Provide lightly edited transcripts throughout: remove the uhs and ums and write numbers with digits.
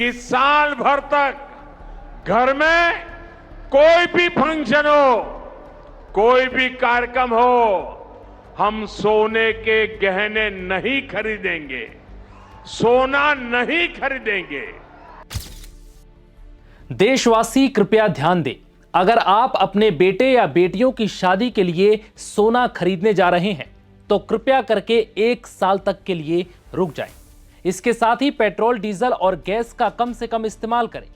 कि साल भर तक घर में कोई भी फंक्शन हो, कोई भी कार्यक्रम हो, हम सोने के गहने नहीं खरीदेंगे, सोना नहीं खरीदेंगे। देशवासी कृपया ध्यान दें, अगर आप अपने बेटे या बेटियों की शादी के लिए सोना खरीदने जा रहे हैं तो कृपया करके 1 साल तक के लिए रुक जाएं। इसके साथ ही पेट्रोल, डीजल और गैस का कम से कम इस्तेमाल करें।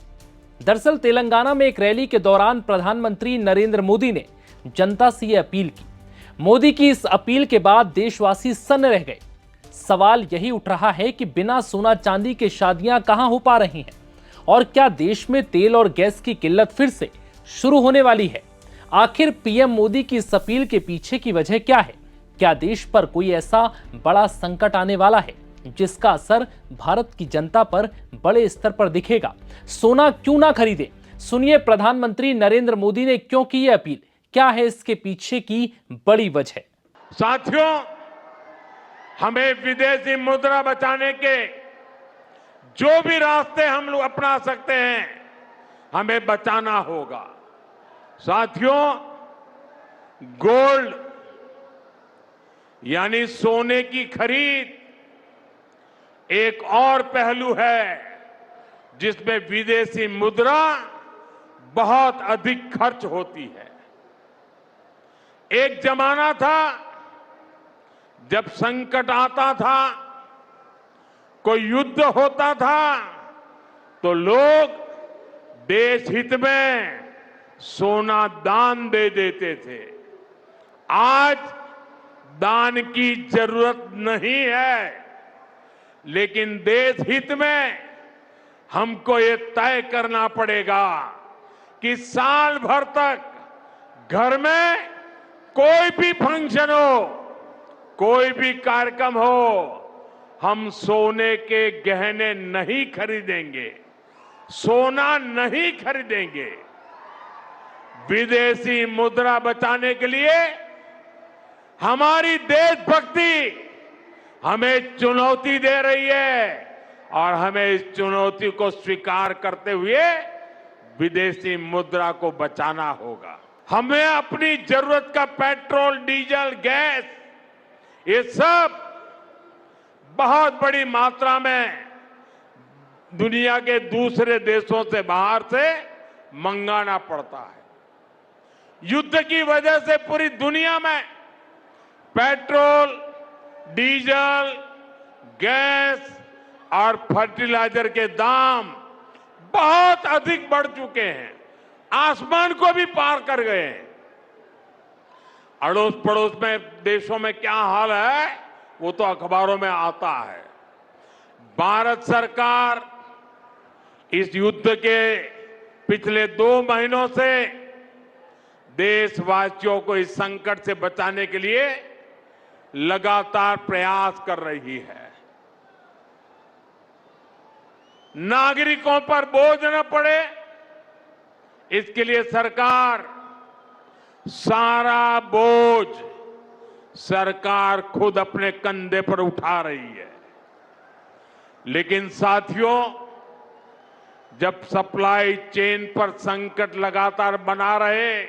दरअसल तेलंगाना में एक रैली के दौरान प्रधानमंत्री नरेंद्र मोदी ने जनता से यह अपील की। मोदी की इस अपील के बाद देशवासी सन्न रह गए। सवाल यही उठ रहा है कि बिना सोना चांदी के शादियां कहां हो पा रही हैं और क्या देश में तेल और गैस की किल्लत फिर से शुरू होने वाली है? आखिर पीएम मोदी की इस अपील के पीछे की वजह क्या है? क्या देश पर कोई ऐसा बड़ा संकट आने वाला है जिसका असर भारत की जनता पर बड़े स्तर पर दिखेगा? सोना क्यों ना खरीदें? सुनिए प्रधानमंत्री नरेंद्र मोदी ने क्यों की यह अपील, क्या है इसके पीछे की बड़ी वजह? साथियों, हमें विदेशी मुद्रा बचाने के जो भी रास्ते हम लोग अपना सकते हैं, हमें बचाना होगा। साथियों, गोल्ड यानी सोने की खरीद एक और पहलू है जिसमें विदेशी मुद्रा बहुत अधिक खर्च होती है। एक जमाना था जब संकट आता था, कोई युद्ध होता था तो लोग देश हित में सोना दान दे देते थे। आज दान की जरूरत नहीं है, लेकिन देश हित में हमको ये तय करना पड़ेगा कि साल भर तक घर में कोई भी फंक्शन हो, कोई भी कार्यक्रम हो, हम सोने के गहने नहीं खरीदेंगे, सोना नहीं खरीदेंगे। विदेशी मुद्रा बचाने के लिए हमारी देशभक्ति हमें चुनौती दे रही है और हमें इस चुनौती को स्वीकार करते हुए विदेशी मुद्रा को बचाना होगा। हमें अपनी जरूरत का पेट्रोल, डीजल, गैस, ये सब बहुत बड़ी मात्रा में दुनिया के दूसरे देशों से, बाहर से मंगाना पड़ता है। युद्ध की वजह से पूरी दुनिया में पेट्रोल, डीजल, गैस और फर्टिलाइजर के दाम बहुत अधिक बढ़ चुके हैं, आसमान को भी पार कर गए हैं। अड़ोस पड़ोस में देशों में क्या हाल है वो तो अखबारों में आता है। भारत सरकार इस युद्ध के पिछले 2 महीनों से देशवासियों को इस संकट से बचाने के लिए लगातार प्रयास कर रही है। नागरिकों पर बोझ न पड़े, इसके लिए सरकार सारा बोझ सरकार खुद अपने कंधे पर उठा रही है। लेकिन साथियों, जब सप्लाई चेन पर संकट लगातार बना रहे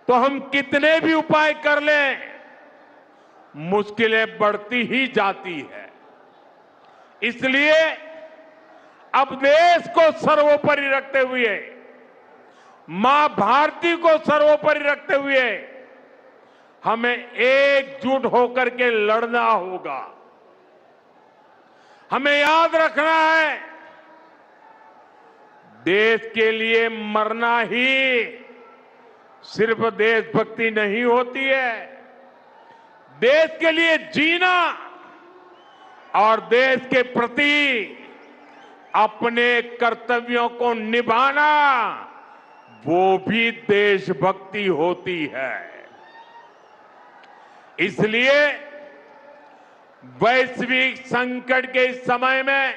तो हम कितने भी उपाय कर लें, मुश्किलें बढ़ती ही जाती है। इसलिए अब देश को सर्वोपरि रखते हुए, मां भारती को सर्वोपरि रखते हुए हमें एकजुट होकर के लड़ना होगा। हमें याद रखना है, देश के लिए मरना ही सिर्फ देशभक्ति नहीं होती है, देश के लिए जीना और देश के प्रति अपने कर्तव्यों को निभाना, वो भी देशभक्ति होती है। इसलिए वैश्विक संकट के इस समय में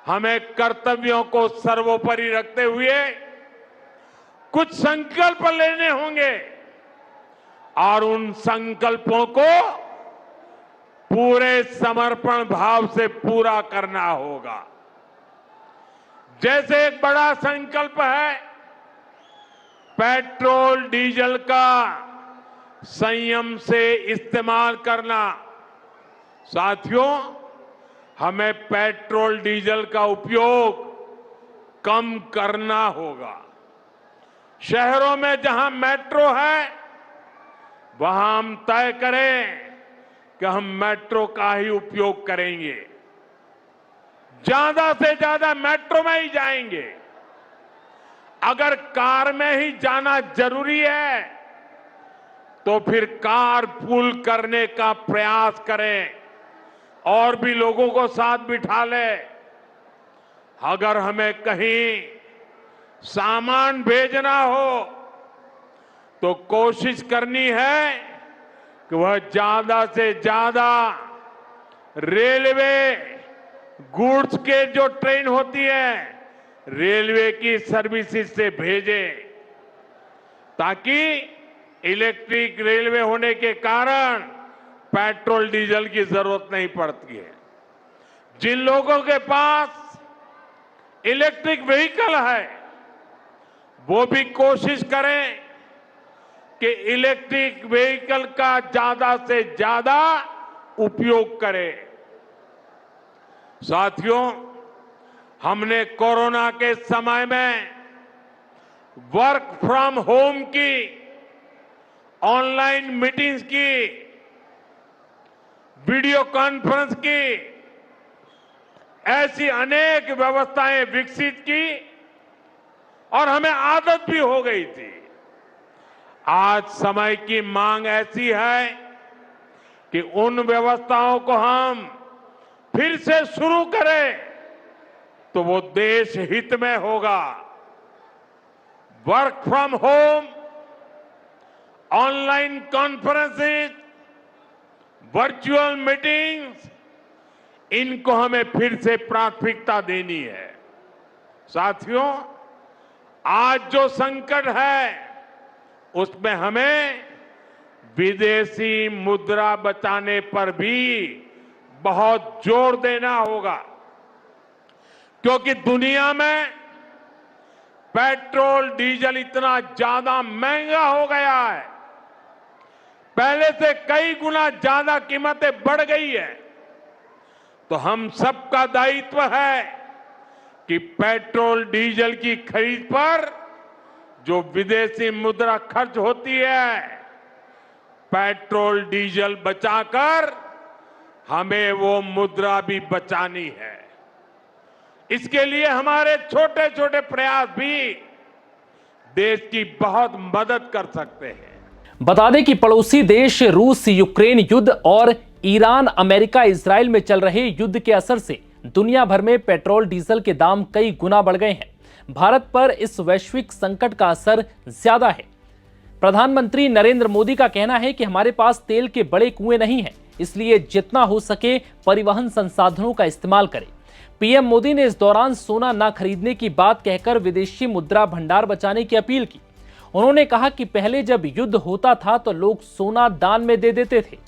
हमें कर्तव्यों को सर्वोपरि रखते हुए कुछ संकल्प लेने होंगे और उन संकल्पों को पूरे समर्पण भाव से पूरा करना होगा। जैसे एक बड़ा संकल्प है पेट्रोल डीजल का संयम से इस्तेमाल करना। साथियों, हमें पेट्रोल डीजल का उपयोग कम करना होगा। शहरों में जहां मेट्रो है वहां हम तय करें कि हम मेट्रो का ही उपयोग करेंगे, ज्यादा से ज्यादा मेट्रो में ही जाएंगे। अगर कार में ही जाना जरूरी है तो फिर कार पूल करने का प्रयास करें और भी लोगों को साथ बिठा लें। अगर हमें कहीं सामान भेजना हो तो कोशिश करनी है कि वह ज्यादा से ज्यादा रेलवे गुड्स के जो ट्रेन होती है रेलवे की सर्विसेज से भेजें, ताकि इलेक्ट्रिक रेलवे होने के कारण पेट्रोल डीजल की जरूरत नहीं पड़ती है। जिन लोगों के पास इलेक्ट्रिक व्हीकल है वो भी कोशिश करें कि इलेक्ट्रिक व्हीकल का ज्यादा से ज्यादा उपयोग करें। साथियों, हमने कोरोना के समय में वर्क फ्रॉम होम की, ऑनलाइन मीटिंग्स की, वीडियो कॉन्फ्रेंस की, ऐसी अनेक व्यवस्थाएं विकसित की और हमें आदत भी हो गई थी। आज समय की मांग ऐसी है कि उन व्यवस्थाओं को हम फिर से शुरू करें तो वो देश हित में होगा। Work from home, online conferences, virtual meetings, इनको हमें फिर से प्राथमिकता देनी है। साथियों, आज जो संकट है उसमें हमें विदेशी मुद्रा बचाने पर भी बहुत जोर देना होगा, क्योंकि दुनिया में पेट्रोल डीजल इतना ज्यादा महंगा हो गया है, पहले से कई गुना ज्यादा कीमतें बढ़ गई है। तो हम सबका दायित्व है कि पेट्रोल डीजल की खरीद पर जो विदेशी मुद्रा खर्च होती है, पेट्रोल डीजल बचाकर हमें वो मुद्रा भी बचानी है। इसके लिए हमारे छोटे छोटे प्रयास भी देश की बहुत मदद कर सकते हैं। बता दें कि पड़ोसी देश रूस यूक्रेन युद्ध और ईरान अमेरिका इजराइल में चल रहे युद्ध के असर से दुनिया भर में पेट्रोल डीजल के दाम कई गुना बढ़ गए हैं। भारत पर इस वैश्विक संकट का असर ज्यादा है। प्रधानमंत्री नरेंद्र मोदी का कहना है कि हमारे पास तेल के बड़े कुएं नहीं हैं, इसलिए जितना हो सके परिवहन संसाधनों का इस्तेमाल करें। पीएम मोदी ने इस दौरान सोना न खरीदने की बात कहकर विदेशी मुद्रा भंडार बचाने की अपील की। उन्होंने कहा कि पहले जब युद्ध होता था तो लोग सोना दान में दे देते थे,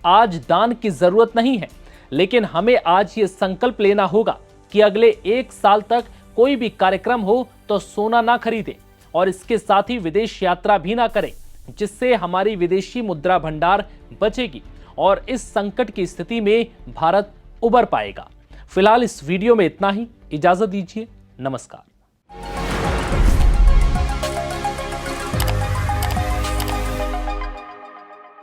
आज दान की जरूरत नहीं है, लेकिन हमें आज ये संकल्प लेना होगा कि अगले 1 साल तक कोई भी कार्यक्रम हो तो सोना ना खरीदें और इसके साथ ही विदेश यात्रा भी ना करें, जिससे हमारी विदेशी मुद्रा भंडार बचेगी और इस संकट की स्थिति में भारत उबर पाएगा। फिलहाल इस वीडियो में इतना ही। इजाजत दीजिए। नमस्कार।